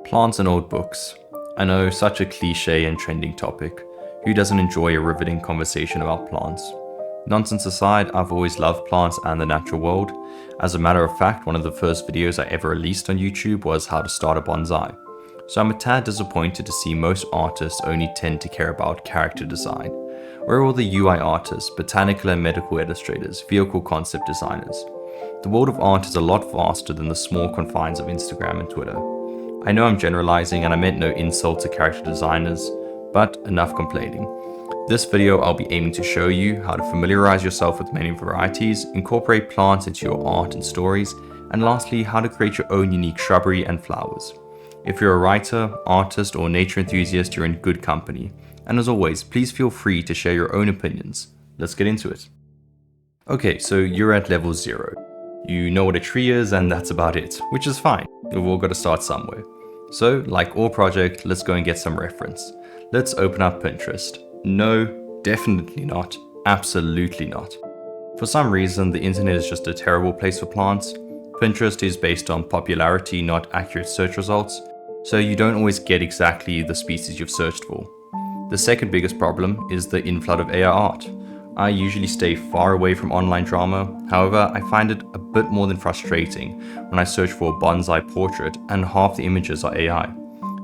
Plants and old books. I know, such a cliche and trending topic. Who doesn't enjoy a riveting conversation about plants? Nonsense aside, I've always loved plants and the natural world. As a matter of fact, one of the first videos I ever released on YouTube was how to start a bonsai. So I'm a tad disappointed to see most artists only tend to care about character design. Where are all the UI artists, botanical and medical illustrators, vehicle concept designers? The world of art is a lot vaster than the small confines of Instagram and Twitter. I know I'm generalizing and I meant no insult to character designers, but enough complaining. This video I'll be aiming to show you how to familiarize yourself with many varieties, incorporate plants into your art and stories, and lastly how to create your own unique shrubbery and flowers. If you're a writer, artist, or nature enthusiast, you're in good company. And as always, please feel free to share your own opinions. Let's get into it. Okay, so you're at level 0. You know what a tree is and that's about it, which is fine. We've all got to start somewhere. So, like all project, let's go and get some reference. Let's open up Pinterest. No, definitely not. Absolutely not. For some reason, the internet is just a terrible place for plants. Pinterest is based on popularity, not accurate search results, so you don't always get exactly the species you've searched for. The second biggest problem is the inflood of AI art. I usually stay far away from online drama, however, I find it a bit more than frustrating when I search for a bonsai portrait and half the images are AI.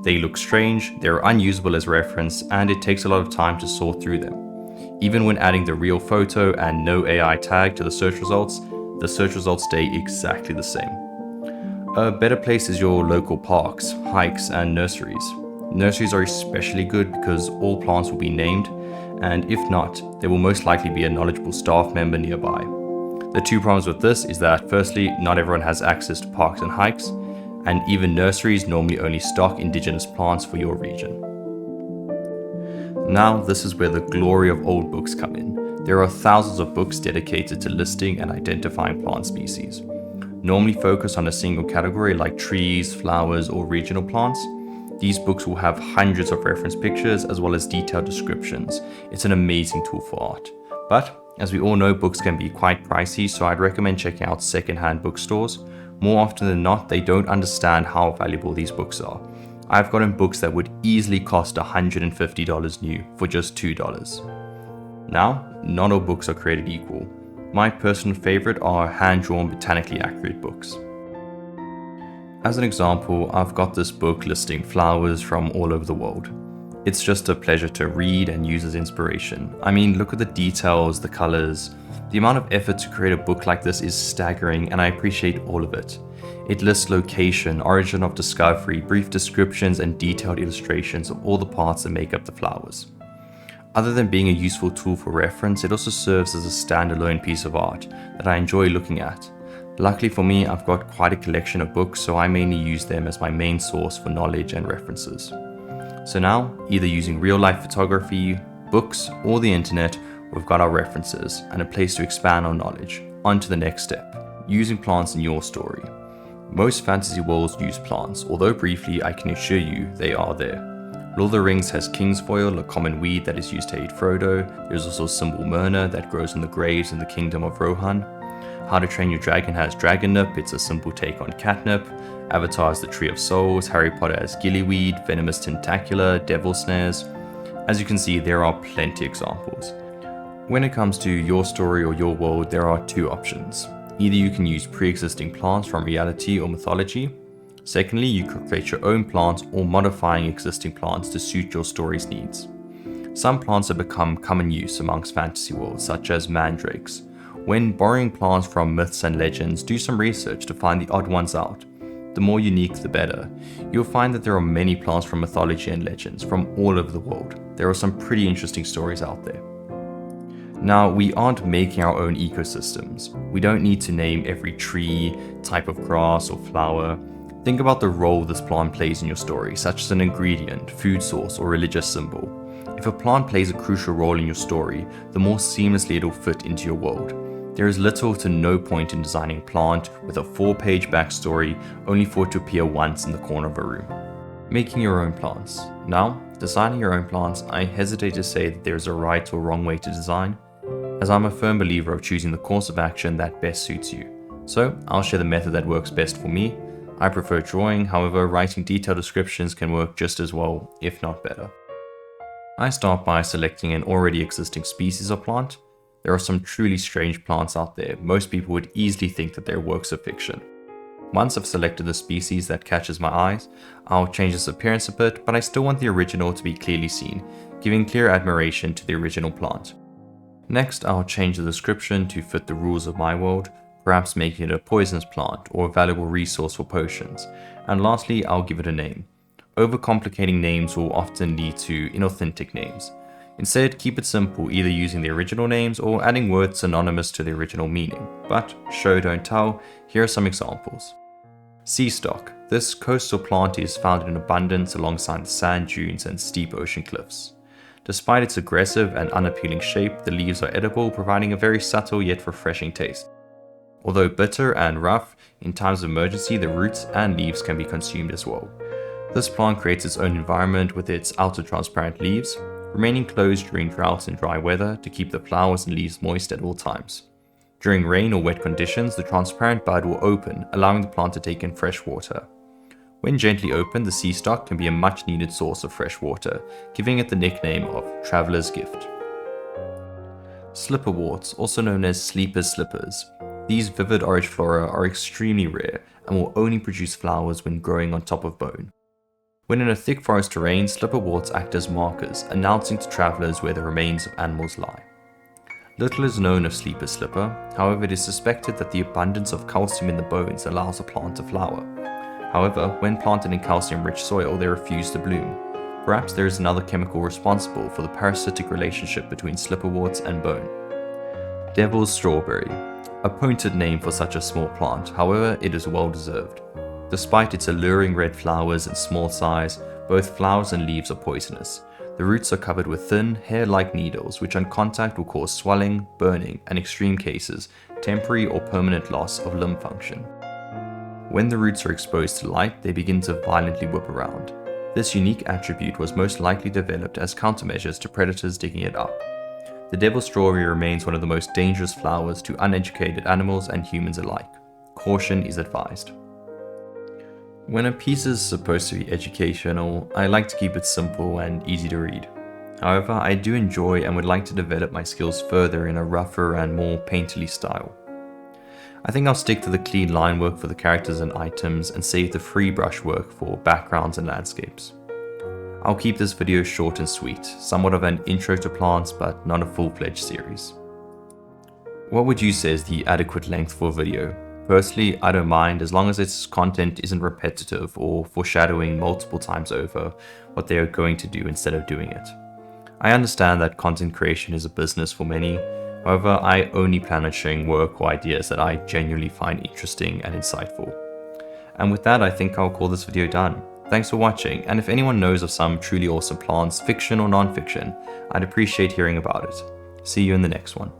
They look strange, they're unusable as reference, and it takes a lot of time to sort through them. Even when adding the real photo and no AI tag to the search results stay exactly the same. A better place is your local parks, hikes, and nurseries. Nurseries are especially good because all plants will be named, and if not, there will most likely be a knowledgeable staff member nearby. The two problems with this is that firstly, not everyone has access to parks and hikes, and even nurseries normally only stock indigenous plants for your region. Now, this is where the glory of old books come in. There are thousands of books dedicated to listing and identifying plant species. Normally focused on a single category like trees, flowers, or regional plants, these books will have hundreds of reference pictures as well as detailed descriptions. It's an amazing tool for art. But as we all know, books can be quite pricey, so I'd recommend checking out secondhand bookstores. More often than not, they don't understand how valuable these books are. I've gotten books that would easily cost $150 new for just $2. Now, not all books are created equal. My personal favorite are hand-drawn botanically accurate books. As an example, I've got this book listing flowers from all over the world. It's just a pleasure to read and use as inspiration. I mean, look at the details, the colors. The amount of effort to create a book like this is staggering, and I appreciate all of it. It lists location, origin of discovery, brief descriptions, and detailed illustrations of all the parts that make up the flowers. Other than being a useful tool for reference, it also serves as a standalone piece of art that I enjoy looking at. Luckily for me, I've got quite a collection of books, so I mainly use them as my main source for knowledge and references. So now, either using real-life photography, books, or the internet, we've got our references and a place to expand our knowledge. On to the next step, using plants in your story. Most fantasy worlds use plants, although briefly, I can assure you they are there. Lord of the Rings has kingsfoil, a common weed that is used to aid Frodo. There's also Symbol Myrna that grows in the graves in the kingdom of Rohan. How to Train Your Dragon has Dragonnip, it's a simple take on catnip. Avatar has the Tree of Souls, Harry Potter has Gillyweed, Venomous Tentacula, Devil Snares. As you can see, there are plenty examples. When it comes to your story or your world, there are two options. Either you can use pre-existing plants from reality or mythology. Secondly, you could create your own plants or modifying existing plants to suit your story's needs. Some plants have become common use amongst fantasy worlds, such as mandrakes. When borrowing plants from myths and legends, do some research to find the odd ones out. The more unique, the better. You'll find that there are many plants from mythology and legends from all over the world. There are some pretty interesting stories out there. Now, we aren't making our own ecosystems. We don't need to name every tree, type of grass or flower. Think about the role this plant plays in your story, such as an ingredient, food source, or religious symbol. If a plant plays a crucial role in your story, the more seamlessly it'll fit into your world. There is little to no point in designing a plant with a 4-page backstory only for it to appear once in the corner of a room. Making your own plants. Now, designing your own plants, I hesitate to say that there is a right or wrong way to design, as I'm a firm believer of choosing the course of action that best suits you. So I'll share the method that works best for me. I prefer drawing, however, writing detailed descriptions can work just as well, if not better. I start by selecting an already existing species of plant. There are some truly strange plants out there. Most people would easily think that they're works of fiction. Once I've selected the species that catches my eyes, I'll change its appearance a bit, but I still want the original to be clearly seen, giving clear admiration to the original plant. Next, I'll change the description to fit the rules of my world, perhaps making it a poisonous plant or a valuable resource for potions. And lastly, I'll give it a name. Overcomplicating names will often lead to inauthentic names. Instead, keep it simple, either using the original names or adding words synonymous to the original meaning. But show don't tell, here are some examples. Sea stock. This coastal plant is found in abundance alongside the sand dunes and steep ocean cliffs. Despite its aggressive and unappealing shape, the leaves are edible, providing a very subtle yet refreshing taste. Although bitter and rough, in times of emergency the roots and leaves can be consumed as well. This plant creates its own environment with its outer transparent leaves, remaining closed during drought and dry weather to keep the flowers and leaves moist at all times. During rain or wet conditions, the transparent bud will open, allowing the plant to take in fresh water. When gently opened, the sea stock can be a much needed source of fresh water, giving it the nickname of Traveler's Gift. Slipperworts, also known as sleeper's slippers. These vivid orange flora are extremely rare and will only produce flowers when growing on top of bone. When in a thick forest terrain, slipperworts act as markers, announcing to travelers where the remains of animals lie. Little is known of sleeper's slipper, however it is suspected that the abundance of calcium in the bones allows a plant to flower. However, when planted in calcium-rich soil, they refuse to bloom. Perhaps there is another chemical responsible for the parasitic relationship between slipperworts and bone. Devil's strawberry. A pointed name for such a small plant, however it is well deserved. Despite its alluring red flowers and small size, both flowers and leaves are poisonous. The roots are covered with thin, hair-like needles, which on contact will cause swelling, burning, and in extreme cases, temporary or permanent loss of limb function. When the roots are exposed to light, they begin to violently whip around. This unique attribute was most likely developed as countermeasures to predators digging it up. The devil's strawberry remains one of the most dangerous flowers to uneducated animals and humans alike. Caution is advised. When a piece is supposed to be educational, I like to keep it simple and easy to read. However, I do enjoy and would like to develop my skills further in a rougher and more painterly style. I think I'll stick to the clean line work for the characters and items and save the free brush work for backgrounds and landscapes. I'll keep this video short and sweet, somewhat of an intro to plants but not a full-fledged series. What would you say is the adequate length for a video? Personally, I don't mind as long as its content isn't repetitive or foreshadowing multiple times over what they are going to do instead of doing it. I understand that content creation is a business for many, however I only plan on sharing work or ideas that I genuinely find interesting and insightful. And with that, I think I'll call this video done. Thanks for watching, and if anyone knows of some truly awesome plants, fiction or non-fiction, I'd appreciate hearing about it. See you in the next one.